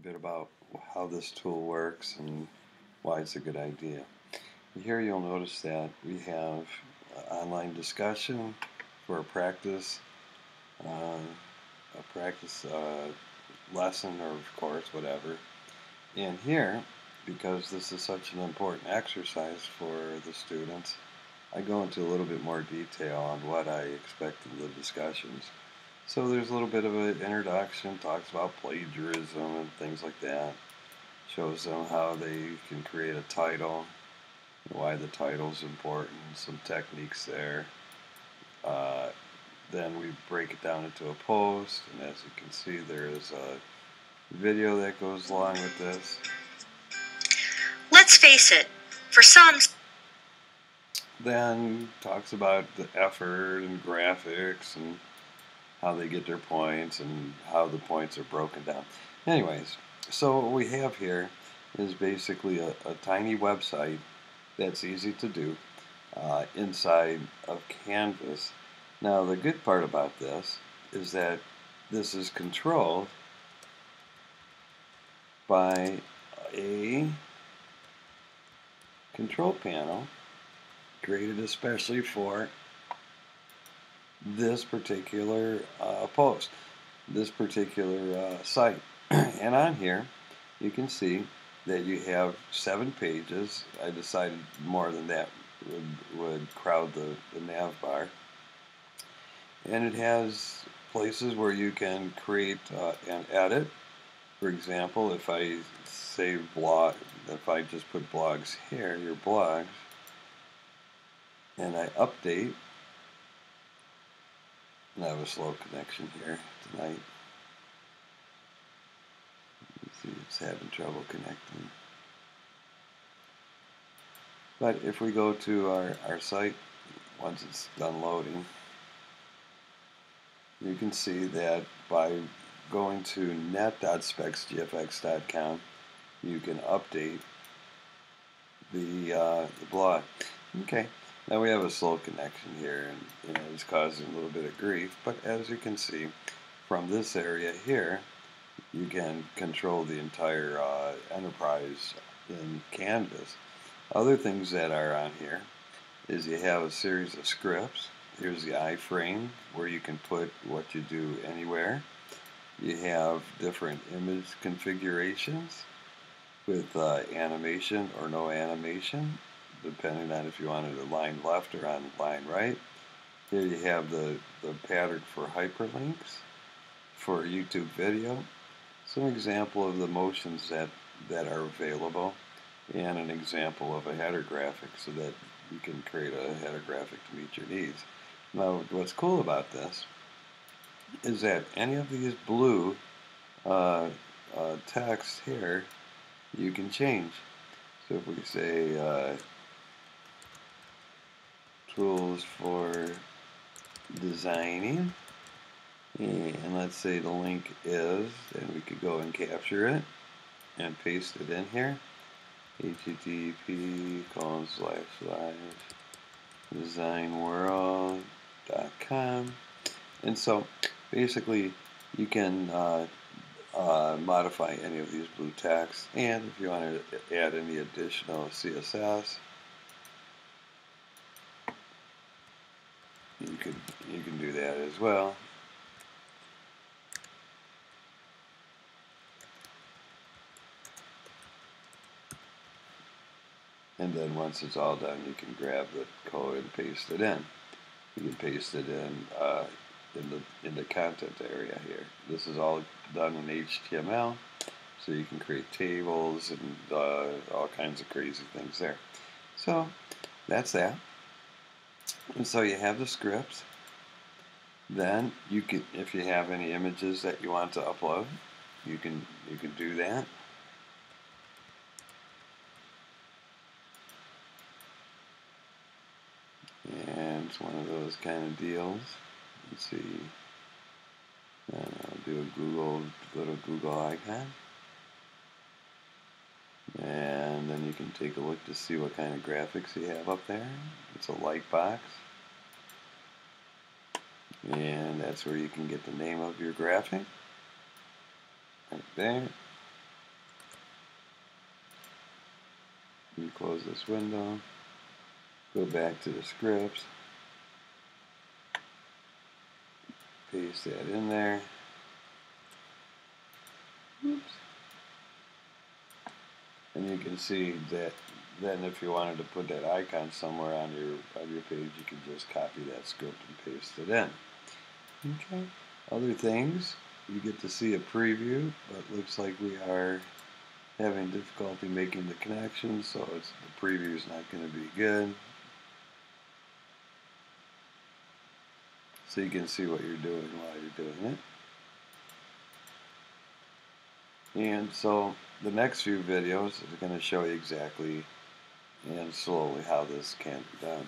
bit about how this tool works and why it's a good idea. Here you'll notice that we have online discussion for uh, a practice lesson or course, whatever. And here, because this is such an important exercise for the students, I go into a little bit more detail on what I expect in the discussions. So there's a little bit of an introduction, talks about plagiarism and things like that. Shows them how they can create a title, why the title's important, some techniques there. Uh, then we break it down into a post, and as you can see, there is a video that goes along with this. Let's face it, for some. Then talks about the effort and graphics and how they get their points and how the points are broken down. Anyways, so what we have here is basically a tiny website that's easy to do inside of Canvas. Now, the good part about this is that this is controlled by a control panel created especially for this particular post, this particular site. And on here, you can see that you have 7 pages. I decided more than that would crowd the nav bar. And it has places where you can create and edit. For example, if I say blog, if I just put blogs here, your blogs, and I update, and I have a slow connection here tonight. Let's see, it's having trouble connecting. But if we go to our site, once it's done loading, you can see that by going to net.specsgfx.com, you can update the blog. Okay, now we have a slow connection here, and it's causing a little bit of grief. But as you can see, from this area here, you can control the entire enterprise in Canvas. Other things that are on here is you have a series of scripts. Here's the iframe where you can put what you do anywhere. You have different image configurations with animation or no animation, depending on if you wanted a line left or on line right. Here you have the pattern for hyperlinks for YouTube video, some example of the motions that are available, and an example of a header graphic so that you can create a header graphic to meet your needs. Now, what's cool about this is that any of these blue text here, you can change. So if we say tools for designing, and let's say the link is, and we could go and capture it and paste it in here, http://designworld.com. And so basically you can modify any of these blue text, and if you want to add any additional CSS, you can do that as well. And then once it's all done, you can grab the code and paste it in. You can paste it in the content area here. This is all done in HTML, so you can create tables and all kinds of crazy things there. So that's that. And so you have the scripts. Then you can, if you have any images that you want to upload, you can do that. And it's one of those kind of deals. Let's see. I'll do a Google, go to Google icon. And then you can take a look to see what kind of graphics you have up there. It's a light box. And that's where you can get the name of your graphic. Right there. You close this window, go back to the scripts, paste that in there. Oops. And you can see that then if you wanted to put that icon somewhere on your page, you can just copy that script and paste it in. Okay. Other things, you get to see a preview, but looks like we are having difficulty making the connection, so the preview is not going to be good. So you can see what you're doing while you're doing it. And so the next few videos are going to show you exactly and slowly how this can be done.